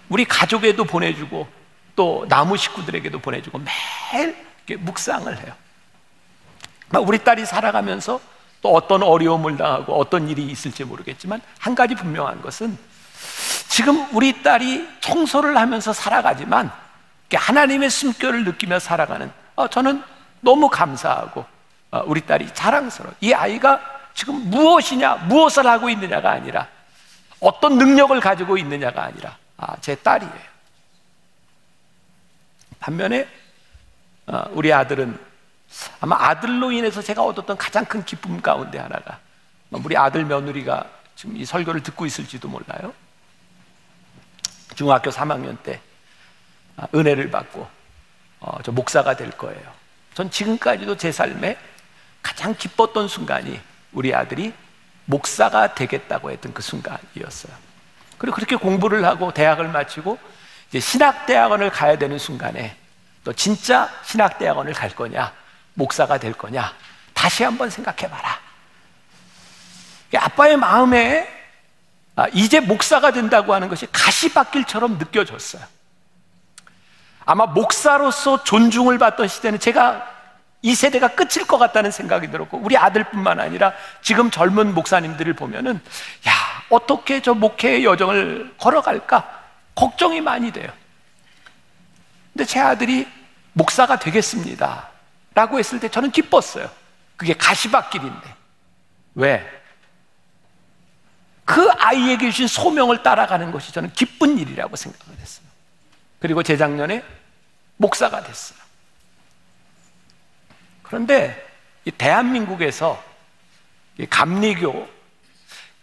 우리 가족에도 보내주고 또 나무 식구들에게도 보내주고 매일 이렇게 묵상을 해요. 우리 딸이 살아가면서 또 어떤 어려움을 당하고 어떤 일이 있을지 모르겠지만, 한 가지 분명한 것은 지금 우리 딸이 청소를 하면서 살아가지만 하나님의 숨결을 느끼며 살아가는, 저는 너무 감사하고 우리 딸이 자랑스러워. 이 아이가 지금 무엇을 하고 있느냐가 아니라, 어떤 능력을 가지고 있느냐가 아니라 제 딸이에요. 반면에 우리 아들은, 아마 아들로 인해서 제가 얻었던 가장 큰 기쁨 가운데 하나가, 우리 아들 며느리가 지금 이 설교를 듣고 있을지도 몰라요. 중학교 3학년 때 은혜를 받고 저 목사가 될 거예요. 전 지금까지도 제 삶에 가장 기뻤던 순간이 우리 아들이 목사가 되겠다고 했던 그 순간이었어요. 그리고 그렇게 공부를 하고 대학을 마치고 이제 신학대학원을 가야 되는 순간에, 너 진짜 신학대학원을 갈 거냐, 목사가 될 거냐, 다시 한번 생각해봐라. 아빠의 마음에 이제 목사가 된다고 하는 것이 가시밭길처럼 느껴졌어요. 아마 목사로서 존중을 받던 시대는 이 세대가 끝일 것 같다는 생각이 들었고, 우리 아들뿐만 아니라 지금 젊은 목사님들을 보면은 어떻게 저 목회의 여정을 걸어갈까 걱정이 많이 돼요. 근데 제 아들이 목사가 되겠습니다 라고 했을 때 저는 기뻤어요. 그게 가시밭길인데. 왜? 그 아이에게 주신 소명을 따라가는 것이 저는 기쁜 일이라고 생각을 했어요. 그리고 재작년에 목사가 됐어요. 그런데 이 대한민국에서 이 감리교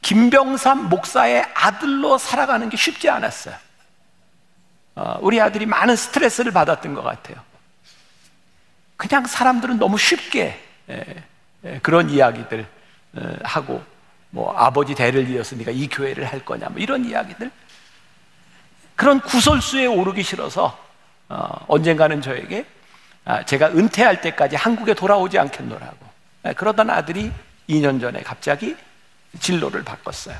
김병삼 목사의 아들로 살아가는 게 쉽지 않았어요. 우리 아들이 많은 스트레스를 받았던 것 같아요. 그냥 사람들은 너무 쉽게 그런 이야기들 하고, 아버지 대를 이어서 네가 이 교회를 할 거냐, 이런 이야기들, 그런 구설수에 오르기 싫어서 언젠가는 저에게 제가 은퇴할 때까지 한국에 돌아오지 않겠노라고. 그러던 아들이 2년 전에 갑자기 진로를 바꿨어요.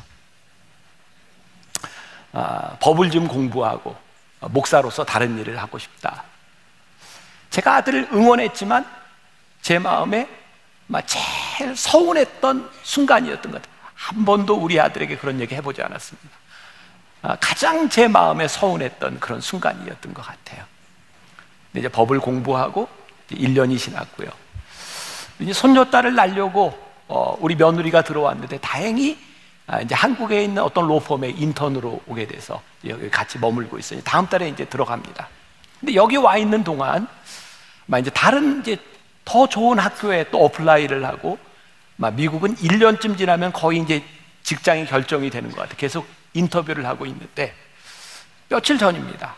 법을 좀 공부하고 목사로서 다른 일을 하고 싶다. 제가 아들을 응원했지만 제 마음에 제일 서운했던 순간이었던 것 같아요. 한 번도 우리 아들에게 그런 얘기 해보지 않았습니다. 가장 제 마음에 서운했던 그런 순간이었던 것 같아요. 근데 이제 법을 공부하고 1년이 지났고요. 이제 손녀딸을 낳으려고 우리 며느리가 들어왔는데 다행히 이제 한국에 있는 어떤 로펌에 인턴으로 오게 돼서 여기 같이 머물고 있어요. 다음 달에 이제 들어갑니다. 근데 여기 와 있는 동안 이제 다른 이제 더 좋은 학교에 또 어플라이를 하고 미국은 1년쯤 지나면 거의 이제 직장이 결정이 되는 것 같아요. 계속 인터뷰를 하고 있는데 며칠 전입니다.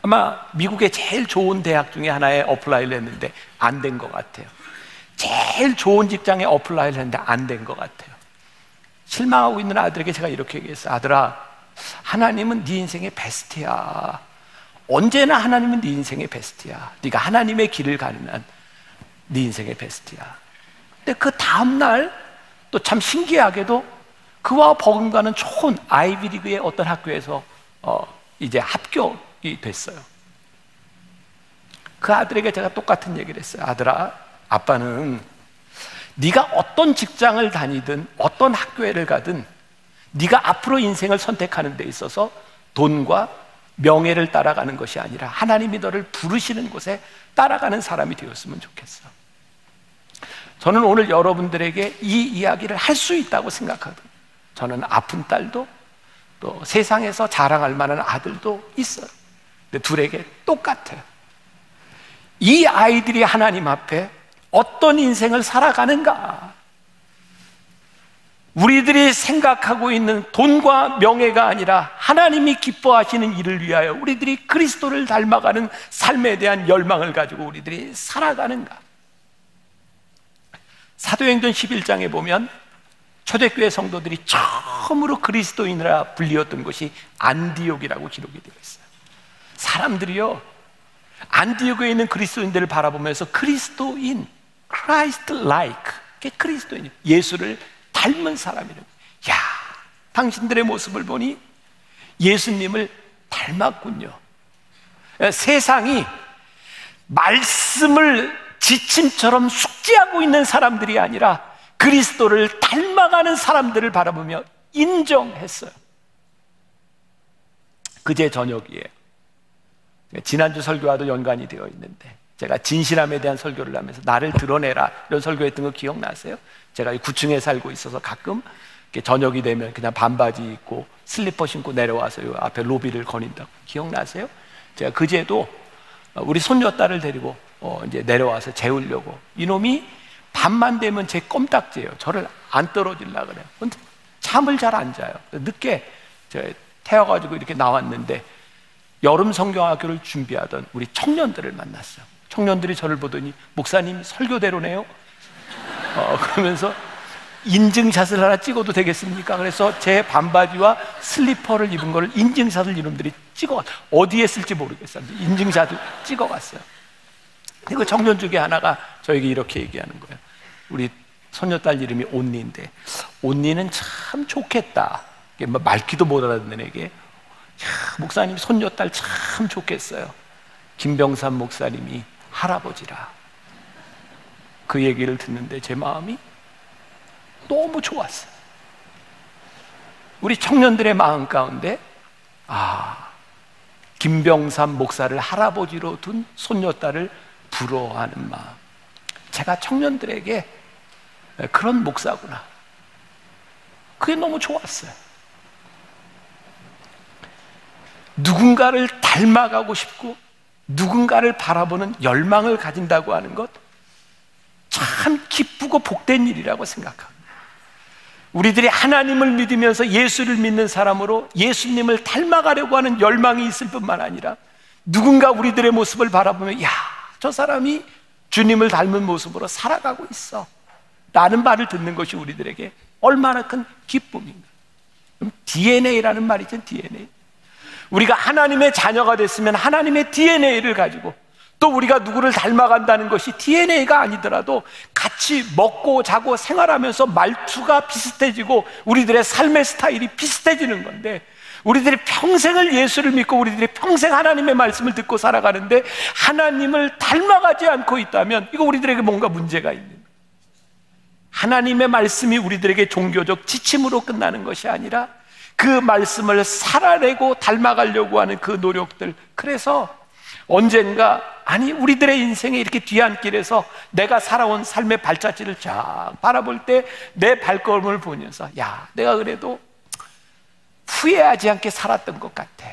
아마 미국의 제일 좋은 대학 중에 하나에 어플라이를 했는데 안 된 것 같아요. 제일 좋은 직장에 어플라이를 했는데 안 된 것 같아요. 실망하고 있는 아들에게 제가 이렇게 얘기했어요. 아들아, 하나님은 네 인생의 베스트야. 언제나 하나님은 네 인생의 베스트야. 네가 하나님의 길을 가는 한 네 인생의 베스트야. 근데 그 다음날 또 참 신기하게도 그와 버금가는 좋은 아이비리그의 어떤 학교에서 이제 합격이 됐어요. 그 아들에게 제가 똑같은 얘기를 했어요. 아들아, 아빠는 네가 어떤 직장을 다니든 어떤 학교를 가든 네가 앞으로 인생을 선택하는 데 있어서 돈과 명예를 따라가는 것이 아니라 하나님이 너를 부르시는 곳에 따라가는 사람이 되었으면 좋겠어. 저는 오늘 여러분들에게 이 이야기를 할 수 있다고 생각하거든요. 저는 아픈 딸도 또 세상에서 자랑할 만한 아들도 있어요. 근데 둘에게 똑같아요. 이 아이들이 하나님 앞에 어떤 인생을 살아가는가? 우리들이 생각하고 있는 돈과 명예가 아니라 하나님이 기뻐하시는 일을 위하여 우리들이 그리스도를 닮아가는 삶에 대한 열망을 가지고 우리들이 살아가는가? 사도행전 11장에 보면 초대교회 성도들이 처음으로 그리스도인이라 불리었던 곳이 안디옥이라고 기록이 되어 있어요. 사람들이요, 안디옥에 있는 그리스도인들을 바라보면서 그리스도인, Christ-like, 그리스도인, 예수를 닮은 사람이라고. 야, 당신들의 모습을 보니 예수님을 닮았군요. 세상이 말씀을 지침처럼 숙지하고 있는 사람들이 아니라 그리스도를 닮아가는 사람들을 바라보며 인정했어요. 그제 저녁이에요. 지난주 설교와도 연관이 되어 있는데 제가 진실함에 대한 설교를 하면서 나를 드러내라 이런 설교했던 거 기억나세요? 제가 9층에 살고 있어서 가끔 저녁이 되면 그냥 반바지 입고 슬리퍼 신고 내려와서 요 앞에 로비를 거닌다고 기억나세요? 제가 그제도 우리 손녀딸을 데리고 이제 내려와서 재우려고 이놈이 밤만 되면 제 껌딱지예요. 저를 안 떨어지려고 그래요. 근데 잠을 잘 안 자요. 늦게 태워가지고 이렇게 나왔는데 여름 성경학교를 준비하던 우리 청년들을 만났어요. 청년들이 저를 보더니 목사님 설교대로네요. 그러면서 인증샷을 하나 찍어도 되겠습니까? 그래서 제 반바지와 슬리퍼를 입은 거를 인증샷을 이놈들이 찍어갔어요. 어디에 쓸지 모르겠어요. 인증샷을 찍어갔어요. 그리고 청년 중에 하나가 저에게 이렇게 얘기하는 거예요. 우리 손녀딸 이름이 온니인데 온니는 참 좋겠다. 말귀도 못 알아듣는 애게 목사님 손녀딸 참 좋겠어요. 김병삼 목사님이 할아버지라. 그 얘기를 듣는데 제 마음이 너무 좋았어요. 우리 청년들의 마음 가운데 김병삼 목사를 할아버지로 둔 손녀딸을 부러워하는 마음. 제가 청년들에게 그런 목사구나. 그게 너무 좋았어요. 누군가를 닮아가고 싶고 누군가를 바라보는 열망을 가진다고 하는 것 참 기쁘고 복된 일이라고 생각합니다. 우리들이 하나님을 믿으면서 예수를 믿는 사람으로 예수님을 닮아가려고 하는 열망이 있을 뿐만 아니라 누군가 우리들의 모습을 바라보면 야, 저 사람이 주님을 닮은 모습으로 살아가고 있어 라는 말을 듣는 것이 우리들에게 얼마나 큰 기쁨인가. 그럼 DNA라는 말이죠. DNA. 우리가 하나님의 자녀가 됐으면 하나님의 DNA를 가지고 또 우리가 누구를 닮아간다는 것이 DNA가 아니더라도 같이 먹고 자고 생활하면서 말투가 비슷해지고 우리들의 삶의 스타일이 비슷해지는 건데 우리들이 평생을 예수를 믿고 우리들이 평생 하나님의 말씀을 듣고 살아가는데 하나님을 닮아가지 않고 있다면 이거 우리들에게 뭔가 문제가 있는 거예요. 하나님의 말씀이 우리들에게 종교적 지침으로 끝나는 것이 아니라 그 말씀을 살아내고 닮아가려고 하는 그 노력들, 그래서 언젠가, 아니 우리들의 인생에 이렇게 뒤안길에서 내가 살아온 삶의 발자취를 쫙 바라볼 때 내 발걸음을 보면서 야, 내가 그래도 후회하지 않게 살았던 것 같아.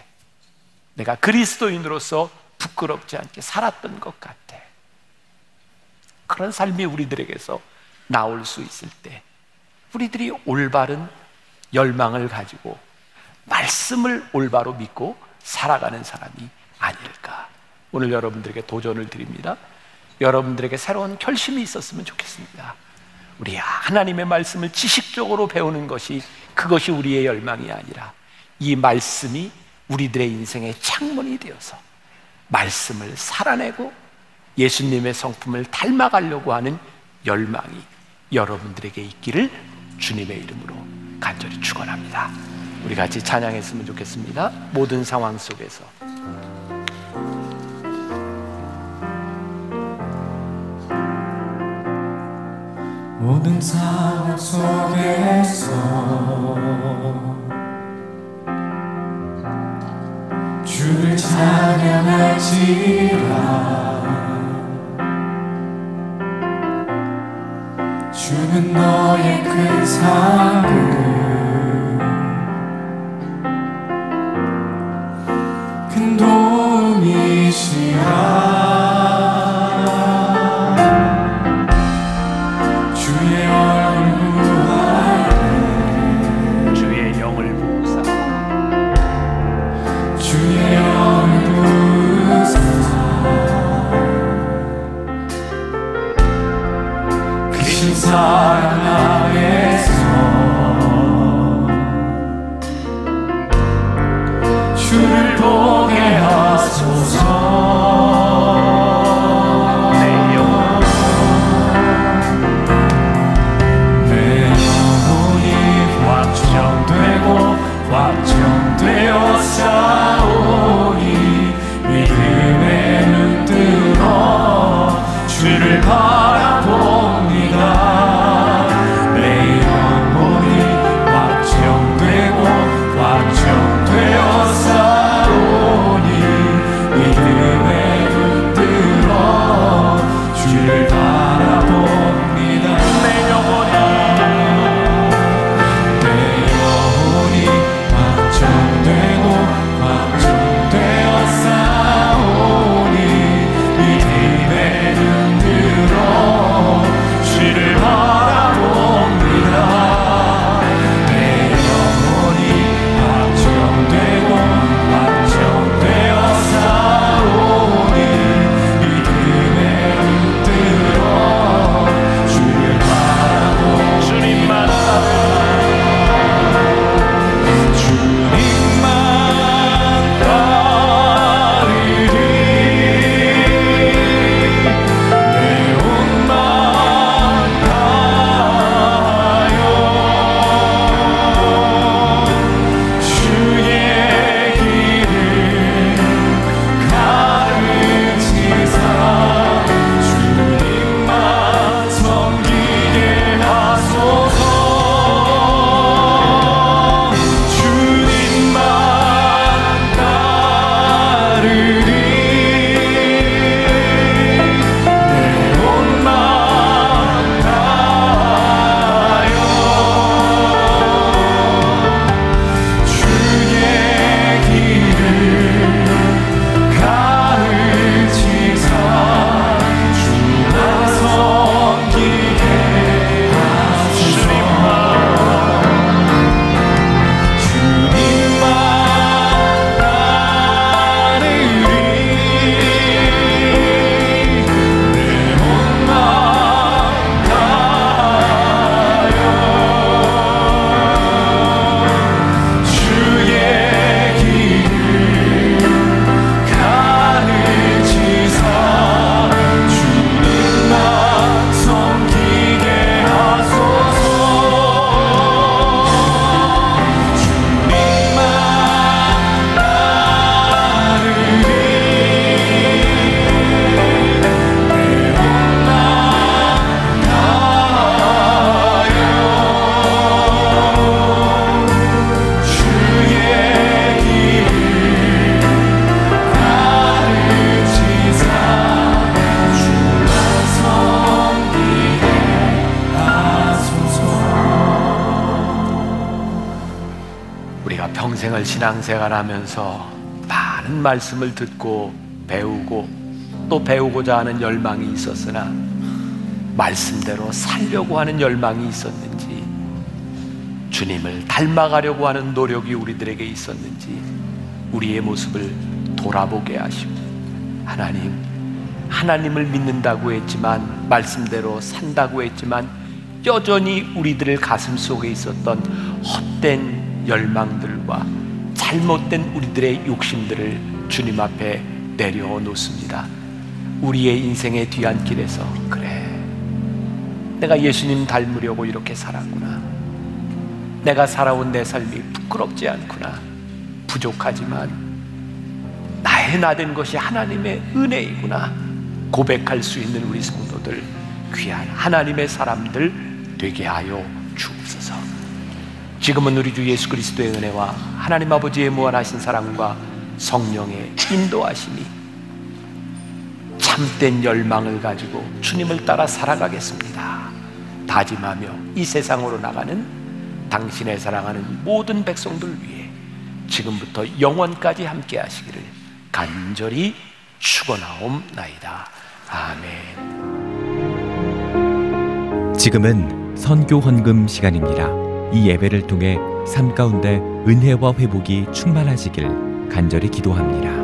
내가 그리스도인으로서 부끄럽지 않게 살았던 것 같아. 그런 삶이 우리들에게서 나올 수 있을 때 우리들이 올바른 열망을 가지고 말씀을 올바로 믿고 살아가는 사람이 아닐까. 오늘 여러분들에게 도전을 드립니다. 여러분들에게 새로운 결심이 있었으면 좋겠습니다. 우리 하나님의 말씀을 지식적으로 배우는 것이, 그것이 우리의 열망이 아니라 이 말씀이 우리들의 인생의 창문이 되어서 말씀을 살아내고 예수님의 성품을 닮아가려고 하는 열망이 여러분들에게 있기를 주님의 이름으로 간절히 축원합니다. 우리 같이 찬양했으면 좋겠습니다. 모든 상황 속에서
모든 상황 속에서 주를 찬양할지라. 주는 너의 큰 사랑을, 큰 도움이시라. 주의 얼굴 구하네,
주의 영을 부으사,
주의 얼굴 부으사. 크신 사랑 안에서
일생을 신앙생활하면서 많은 말씀을 듣고 배우고 또 배우고자 하는 열망이 있었으나 말씀대로 살려고 하는 열망이 있었는지, 주님을 닮아가려고 하는 노력이 우리들에게 있었는지 우리의 모습을 돌아보게 하시고, 하나님을 믿는다고 했지만, 말씀대로 산다고 했지만 여전히 우리들의 가슴 속에 있었던 헛된 열망들과 잘못된 우리들의 욕심들을 주님 앞에 내려놓습니다. 우리의 인생의 뒤안길에서, 그래, 내가 예수님 닮으려고 이렇게 살았구나, 내가 살아온 내 삶이 부끄럽지 않구나, 부족하지만 나의 나된 것이 하나님의 은혜이구나 고백할 수 있는 우리 성도들, 귀한 하나님의 사람들 되게 하여 주옵소서. 지금은 우리 주 예수 그리스도의 은혜와 하나님 아버지의 무한하신 사랑과 성령의 인도하심이 참된 열망을 가지고 주님을 따라 살아가겠습니다 다짐하며 이 세상으로 나가는 당신의 사랑하는 모든 백성들 위해 지금부터 영원까지 함께 하시기를 간절히 축원하옵나이다. 아멘.
지금은 선교 헌금 시간입니다. 이 예배를 통해 삶 가운데 은혜와 회복이 충만하시길 간절히 기도합니다.